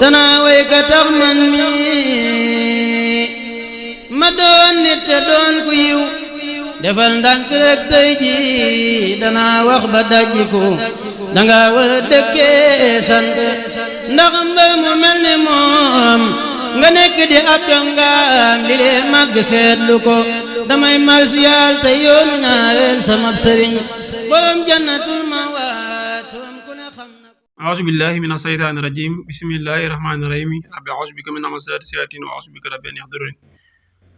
danaa way ka tax man mi ma doon nit te doon ku yiw defal ndànk rek tey ji danaa wax ba dajjiku danga war a dëkkee sant ndax mbër mu mel ni moom nga nekk di ab dongaam li lee màgg seetlu ko damay marsiyaal te yoonu ñaareel sama sëriñ borom jannatul mawaatum ku ne xam na a'uuzu billahi mina shaytaani rajiim bismillahi rahmaani rahiim rabbi a'uuzu bika min hamazaati shayaatiin wa a'uuzu bika rabbi an yahduruun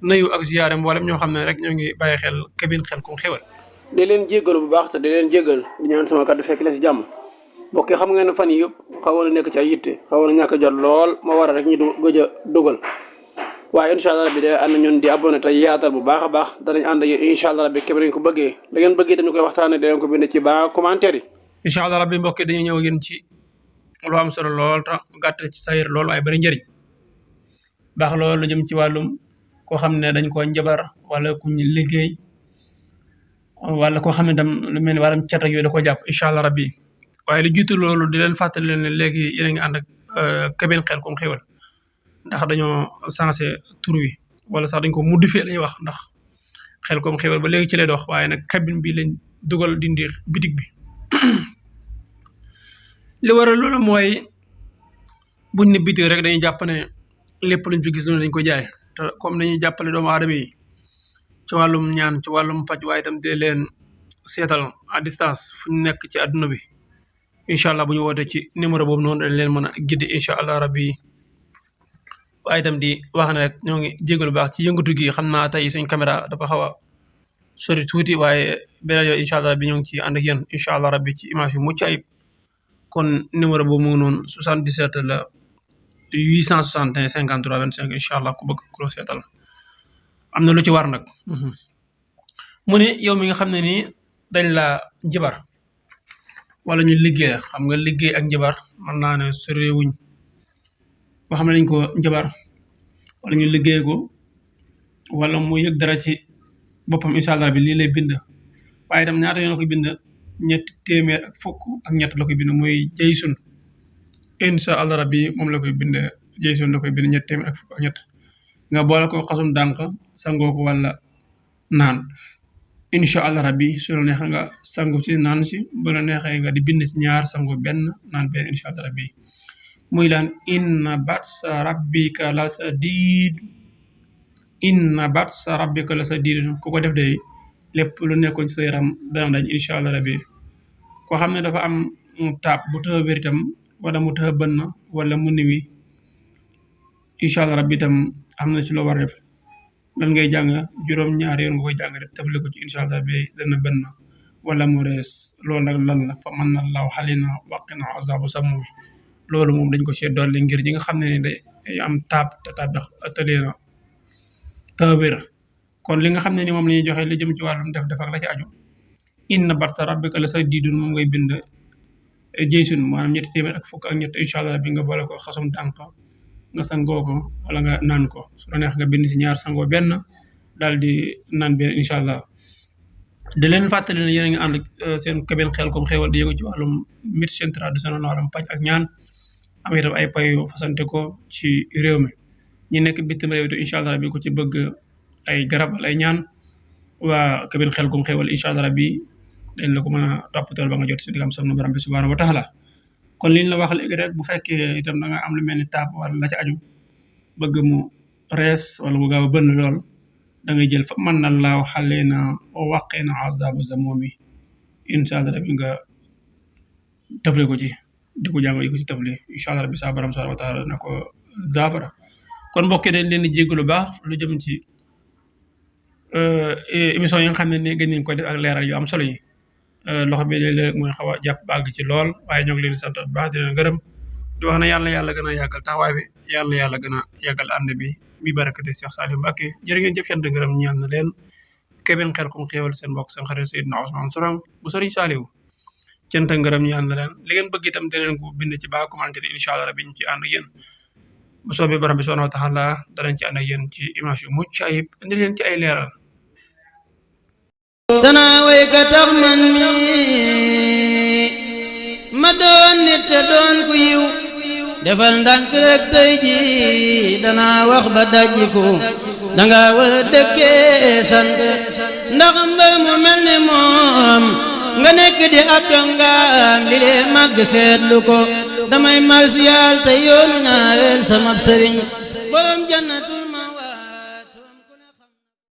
nuyu ak ziyaare mboolem ñoo xam ne rek ñoo ngi bàyyi xel cabine Khelcom xéwal di leen jéggalu bu baax te di leen jéggal di ñaan sama kàddu fekk la si jàmm mbokk yi xam ngeen ne fan yi yëpp xawoon na nekk ci ay yitte xawoon na ñàkk jot lool ma war a rek ñu gëj a dugal waaye incha allah rabbi de ànd ñun di abonné te yaatal bu baax a baax danañ ànd yéen incha allah rabbi képp nañ ko bëggee da ngeen bëggee dañu koy waxtaane da leen ko bind ci baa commentaire yi incha allah rabbi mbokk yi dañuy ñëw yéen ci lu am solo lool te gàtt ci sayir lool waaye bari njëriñ baax lool lu jëm ci wàllum koo xam ne dañ ko njabar wala ku ñu liggéey wala koo xam ne tam lu mel ni wàllum cat ak yooyu da ko jàpp incha allah rabbi waaye lu jiitu loolu di leen fàttali leen ne léegi yéen a ngi ànd ak cabine Khelcom xéwal ndax dañoo changé tur wi wala sax dañ ko modifié lañuy wax ndax Khelcom xéwal ba léegi ci lay dox waaye nag cabine bi lañ dugal dindi bitig bi li waral loolu mooy buñ ne bitig rek dañuy jàpp ne lépp luñ fi gis noonu dañ ko jaay te comme dañuy jàppale doomu aadama yi ci wàllum ñaan ci wàllum paj waaye itam dee leen seetal à distance fu ñu nekk ci àdduna bi incha allah bu ñu wootee ci numéro boobu noonu dañ leen mën a giddi incha allah rabbi waaye itam di wax ne rek ñoo ngi jégalu baax ci yëngatu gi xam naa tey suñ caméra dafa xaw a sori tuuti waaye beneen yoon incha allah rabbi ñoo ngi ci ànd ak yéen incha allah rabbi ci image yu mucc ayib kon numéro boobu mu ngi noonu 77 la 861 53 25 incha allah ku bëgg ku la seetal am na lu ci war nag mu ne yow mi nga xam ne nii dañ la njabar wala ñu liggéey xam nga liggéey ak njabar mën naa ne sorewuñ boo xam ne dañ ko njabar wala ñu liggéey ko wala mu yëg dara ci boppam incha allah bi lii lay bind waaye itam ñaata yoon la koy bind ñetti téeméer ak fukk ak ñett la koy bind muy jaysun incha allah rabbi moom la koy bind jaysun la koy bind ñetti téeméer ak fukk ak ñett nga boole ko xasum dànk sangoo ko wala naan incha allah rabbi su la neexee nga sangu ci naan si bu la neexee nga di bind ci ñaar sangu benn naan benn incha allah rabbi muy laan inna batsa rabbika la sadid inna batsa rabbika la sadid ku ko def de lépp lu nekkoon ci sa yaram dana dañ incha allah rabbi koo xam ne dafa am taab bu tëx a wér itam wala mu tëx a bënn wala mu niwi incha allah rabbi itam am na ci loo war a def lan ngay jàng juróom-ñaari yoon nga koy jàng rek tafale ko ci incha allah bi dana bënn wala mu rees loolu nag lan la fa mën na law xalina waqina azabu samumi loolu moom dañ ko ci dolli ngir ñi nga xam ne ni day am taab te taab dax tëleena te wér kon li nga xam ne ni moom la ñuy joxe li jëm ci wàllum def defar la ci aju inna batsa rabbika la sadidun moom ngay bind jaysun maanaam ñetti téeméer ak fukk ak ñett incha allah bi nga boole ko xasum dànk nga sangoo ko wala nga naan ko su la neex nga bind ci ñaar sangoo benn daal di naan benn incha allah di leen fàttali ne yéen a ngi ànd seen cabine Khelcom xéwal di yëngu ci wàllum médecine traditionnelle wàllum paj ak ñaan am itam ay pay fasante ko ci réew mi ñi nekk bitim réew te incha allah rabbi ko ci bëgg ay garab ay ñaan waa cabine Khelcom xéwal incha allah rabbi dañ la ko mën a toppatool ba nga jot si digam sam nu borom bi subhanahu wa taala kon liñ la wax léegi rek bu fekkee itam da nga am lu mel ni taab wala la ci aju bëgg mu rees wala mu gaaw a bënn lool da ngay jël fa mën na laaw xale na waqee na azabu zamoomi incha allah rabbi nga tafle ko ci di ko jàng yi ko ci tafle incha allah rabbi sa borom subhanahu wa taala na ko zaafara kon mbokk dañ leen di jéggalu baax lu jëm ci émission yi nga xam ne ni gën nañ ko def ak leeral yu am solo yi loxo bi léeg-léeg mooy xaw a jàpp bàgg ci lool waaye ñoo ngi leen di sant bu baax di leen gërëm di wax ne yàlla gën a yàggal taxawaay bi yàlla gën a yàggal ànd bi barakati Cheikh Saliou Mbacké jërë ngeen jëf sant gërëm ñaan na leen cabine Khelcom xéwal seen mbokk seen xarit Seydina Ousmane Sourang bu Serigne Saliou cant ngërëm ñaan na leen li ngeen bëgg itam te leen ko bind ci baa commentaire incha allah rabbi ñu ci ànd ak yéen bu soobee borom bi subhanahu wa taala danañ ci ànd ak yéen ci image yu mucc ayib indi leen ci ay leeral danaa way ka tax man mi ma doon nit te doon ku yiw defal ndànk rek tey ji danaa wax ba dajjiku danga war a dëkkee sant ndax mbër mu mel ni moom nga nekk di ab dongaam li lee màgg seetlu ko damay marsiyaal te yoonu ñaareel sama sëriñ borom jannatul